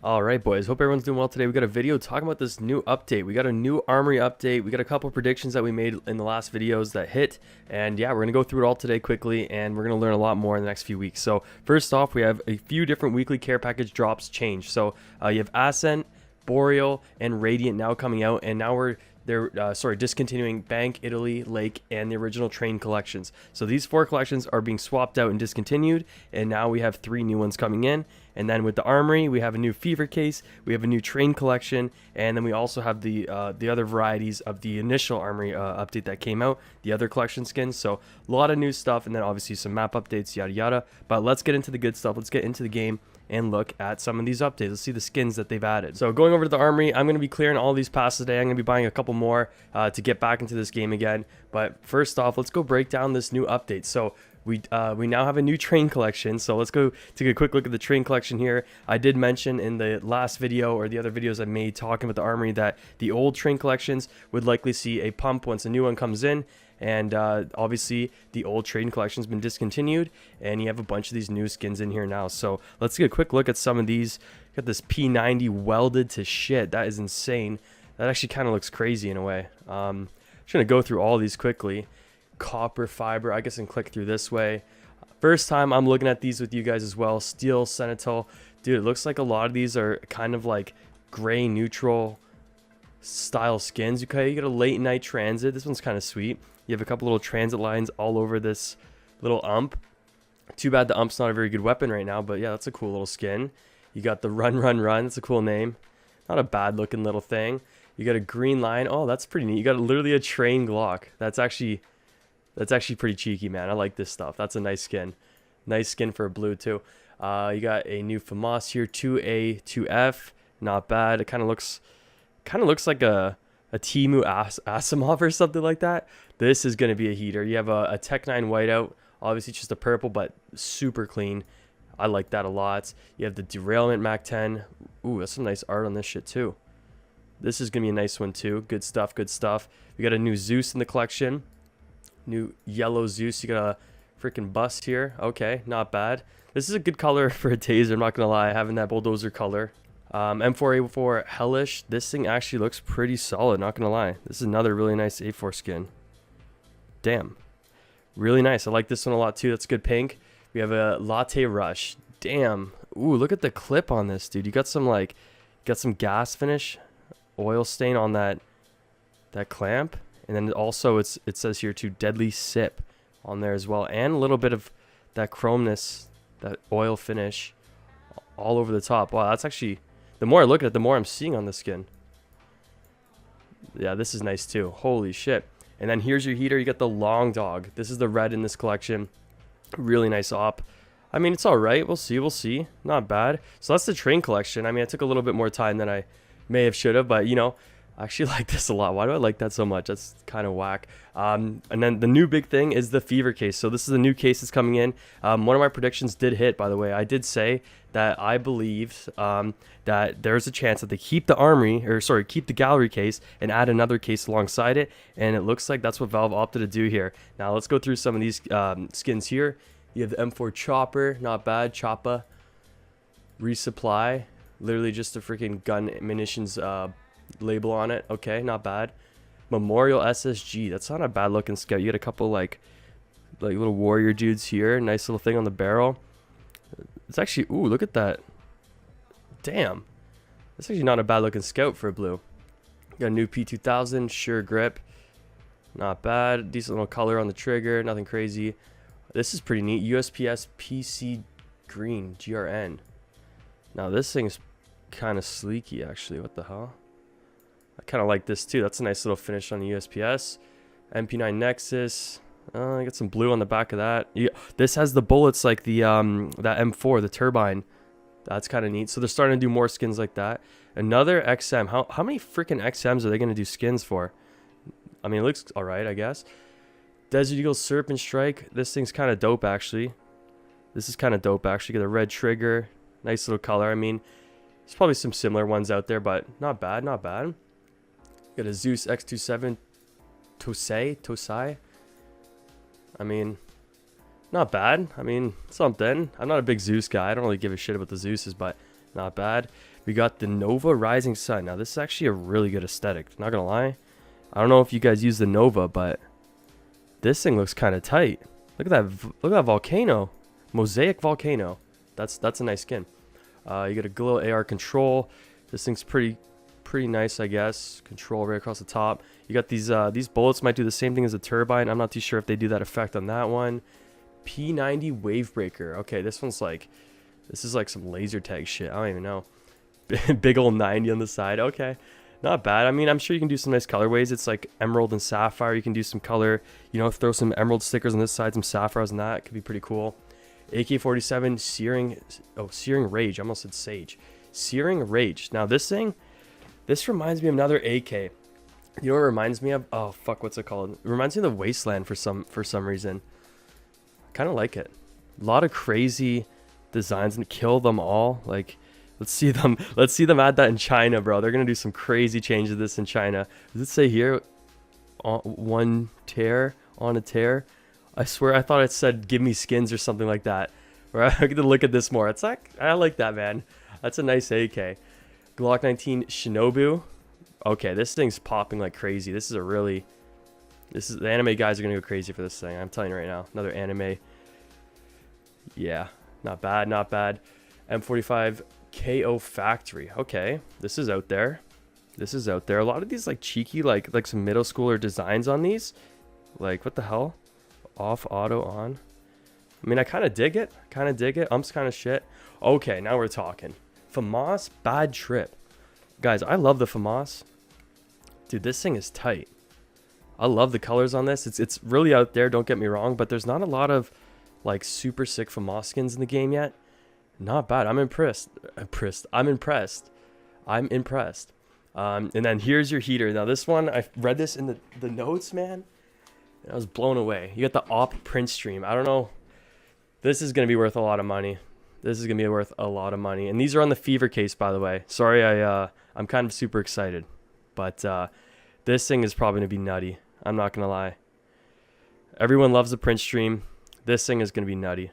Alright boys, hope everyone's doing well today. We got a video talking about this new update. We got a new Armory update. We got a couple predictions that we made in the last videos that hit. And yeah, we're going to go through it all today quickly, and we're going to learn a lot more in the next few weeks. So first off, we have a few different weekly care package drops change. So you have Ascent, Boreal, and Radiant now coming out, and now they're discontinuing Bank, Italy, Lake, and the original Train collections. So these 4 collections are being swapped out and discontinued, and now we have 3 new ones coming in. And then with the Armory, we have a new Fever case, we have a new Train collection, and then we also have the other varieties of the initial Armory update that came out, the other collection skins. So a lot of new stuff, and then obviously some map updates, yada yada. But let's get into the good stuff. Let's get into the game and look at some of these updates. Let's see the skins that they've added. So going over to the Armory, I'm going to be clearing all these passes today. I'm going to be buying a couple more to get back into this game again. But first off, let's go break down this new update. So we now have a new Train collection, so let's go take a quick look at the Train collection here. I did mention in the last video or the other videos I made talking about the Armory that the old Train collections would likely see a pump once a new one comes in. And obviously the old Train collection's been discontinued, and you have a bunch of these new skins in here now. So let's get a quick look at some of these. Got this P90 welded to shit. That is insane. That actually kind of looks crazy in a way. I'm just gonna go through all these quickly. Copper fiber, I guess I can click through this way. First time I'm looking at these with you guys as well. Steel Sentinel, dude, it looks like a lot of these are kind of like gray neutral style skins. Okay, you got a late night transit. This one's kind of sweet. You have a couple little transit lines all over this little ump. Too bad the ump's not a very good weapon right now, but yeah, that's a cool little skin. You got the run that's a cool name. Not a bad looking little thing. You got a green line. Oh, that's pretty neat. You got literally a train Glock. That's actually pretty cheeky, man. I like this stuff. That's a nice skin. Nice skin for a blue too. You got a new FAMAS here, 2A, 2F. Not bad. It kind of looks like a Timu Asimov or something like that. This is going to be a heater. You have a Tech 9 whiteout. Obviously just a purple, but super clean. I like that a lot. You have the Derailment Mac 10. Ooh, that's some nice art on this shit too. This is going to be a nice one too. Good stuff, good stuff. We got a new Zeus in the collection. New yellow Zeus. You got a freaking bust here. Okay, not bad. This is a good color for a taser, I'm not going to lie. Having that bulldozer color. M4A4 Hellish. This thing actually looks pretty solid, not going to lie. This is another really nice A4 skin. Damn. Really nice. I like this one a lot too. That's good pink. We have a Latte Rush. Damn. Ooh, look at the clip on this, dude. You got some gas finish, oil stain on that clamp, and then also it says here too, Deadly Sip on there as well, and a little bit of that chromeness, that oil finish all over the top. Wow, that's actually, the more I look at it, the more I'm seeing on the skin. Yeah, this is nice too. Holy shit. And then here's your heater. You got the Long Dog. This is the red in this collection. Really nice op. I mean, it's all right. We'll see. Not bad. So that's the Train collection. I mean, I took a little bit more time than I may have should have, but you know, I actually like this a lot. Why do I like that so much? That's kind of whack. And then the new big thing is the Fever case. So this is a new case that's coming in. One of my predictions did hit, by the way. I did say that I believe that there's a chance that they keep the Armory, or sorry, keep the Gallery case and add another case alongside it. And it looks like that's what Valve opted to do here. Now let's go through some of these skins here. You have the M4 Chopper, not bad. Choppa. Resupply. Literally just a freaking gun munitions label on it. Okay, not bad. Memorial SSG. That's not a bad looking scout. You get a couple like little warrior dudes here. Nice little thing on the barrel. It's actually, ooh, look at that. Damn. That's actually not a bad looking scout for a blue. Got a new P2000, sure grip. Not bad. Decent little color on the trigger. Nothing crazy. This is pretty neat. USPS PC green GRN. Now this thing's kind of sleeky actually. What the hell? I kind of like this too. That's a nice little finish on the USPS. MP9 Nexus. I got some blue on the back of that. Yeah, this has the bullets like the that M4, the turbine. That's kind of neat. So they're starting to do more skins like that. Another XM. How many freaking XMs are they going to do skins for? I mean, it looks all right, I guess. Desert Eagle Serpent Strike. This thing's kind of dope actually. This is kind of dope actually. Got a red trigger. Nice little color. I mean, there's probably some similar ones out there, but not bad, not bad. Got a Zeus X27 Tosai. I mean, not bad. I mean, something. I'm not a big Zeus guy. I don't really give a shit about the Zeuses, but Not bad. We got the Nova Rising Sun. Now, this is actually a really good aesthetic. Not going to lie. I don't know if you guys use the Nova, but this thing looks kind of tight. Look at that. Look at that volcano. Mosaic volcano. That's a nice skin. You get a glow AR control. This thing's pretty nice, I guess. Control right across the top. You got these bullets might do the same thing as a turbine. I'm not too sure if they do that effect on that one. P90 Wavebreaker. Okay, this is like some laser tag shit. I don't even know. Big old 90 on the side. Okay, not bad. I mean, I'm sure you can do some nice colorways. It's like emerald and sapphire. You can do some color, you know, throw some emerald stickers on this side, some sapphires on that. It could be pretty cool. AK-47 Searing Rage. I almost said Sage. Searing Rage. Now this reminds me of another AK. You know what it reminds me of? Oh fuck, what's it called? It reminds me of the Wasteland for some reason. Kind of like it. A lot of crazy designs and kill them all. Like, let's see them add that in China, bro. They're gonna do some crazy changes to this in China. Does it say here on a tear? I swear I thought it said give me skins or something like that. Right? I get to look at this more. It's like, I like that, man. That's a nice AK. Glock 19 Shinobu. Okay, this thing's popping like crazy. The anime guys are gonna go crazy for this thing. I'm telling you right now. Another anime. Yeah, not bad, not bad. M45 KO Factory. Okay, this is out there. A lot of these like cheeky, like some middle schooler designs on these. Like, what the hell? Off, auto, on. I mean, I kind of dig it. Ump's kind of shit. Okay, now we're talking. FAMAS Bad Trip. Guys, I love the FAMAS. Dude, this thing is tight. I love the colors on this. It's really out there, don't get me wrong, but there's not a lot of like super sick FAMAS skins in the game yet. Not bad. I'm impressed. I'm impressed. And then here's your heater. Now this one, I read this in the notes, man. I was blown away. You got the Op print stream. I don't know. This is going to be worth a lot of money. And these are on the Fever case, by the way. Sorry, I'm kind of super excited. But this thing is probably going to be nutty. I'm not going to lie. Everyone loves the print stream. This thing is going to be nutty.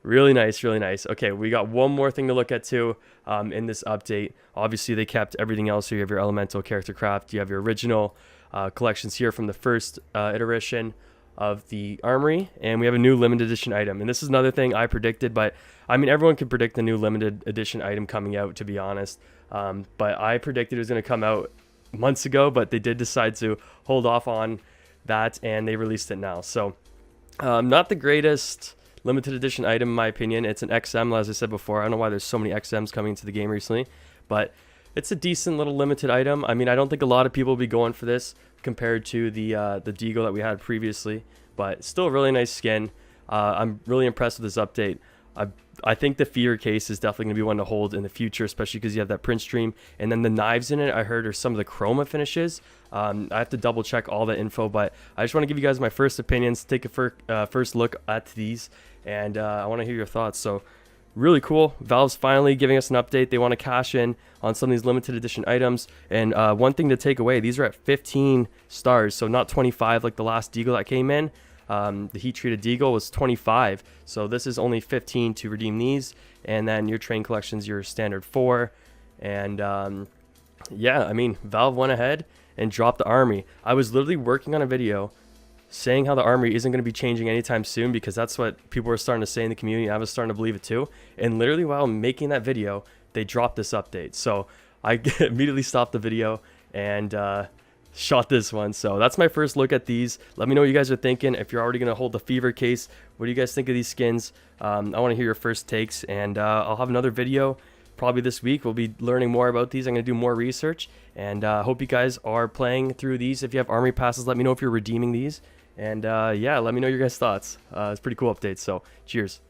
Really nice, really nice. Okay, we got one more thing to look at too in this update. Obviously, they kept everything else. So you have your elemental character craft. You have your original collections here from the first iteration of the Armory, and we have a new limited edition item. And this is another thing I predicted, but I mean, everyone can predict the new limited edition item coming out, to be honest. But I predicted it was going to come out months ago, but they did decide to hold off on that, and they released it now. So not the greatest limited edition item in my opinion. It's an XM, as I said before. I don't know why there's so many XMs coming into the game recently, but it's a decent little limited item. I mean, I don't think a lot of people will be going for this compared to the Deagle that we had previously, but still a really nice skin. I'm really impressed with this update. I think the Fear case is definitely going to be one to hold in the future, especially because you have that print stream. And then the knives in it, I heard, are some of the chroma finishes. I have to double check all the info, but I just want to give you guys my first opinions, take a first look at these, and I want to hear your thoughts. So really cool. Valve's finally giving us an update. They want to cash in on some of these limited edition items. And one thing to take away, these are at 15 stars, so not 25 like the last Deagle that came in. The heat treated Deagle was 25, so this is only 15 to redeem these, and then your train collections, your standard 4. And yeah, I mean, Valve went ahead and dropped the Armory. I was literally working on a video saying how the Armory isn't going to be changing anytime soon, because that's what people were starting to say in the community. I was starting to believe it too, and literally while making that video, they dropped this update. So I immediately stopped the video and shot this one. So that's my first look at these. Let me know what you guys are thinking. If you're already going to hold the Fever case, what do you guys think of these skins? I want to hear your first takes, and I'll have another video probably this week. We'll be learning more about these. I'm going to do more research, and hope you guys are playing through these. If you have Armory passes, let me know if you're redeeming these, and yeah, let me know your guys' thoughts. It's a pretty cool update, so cheers.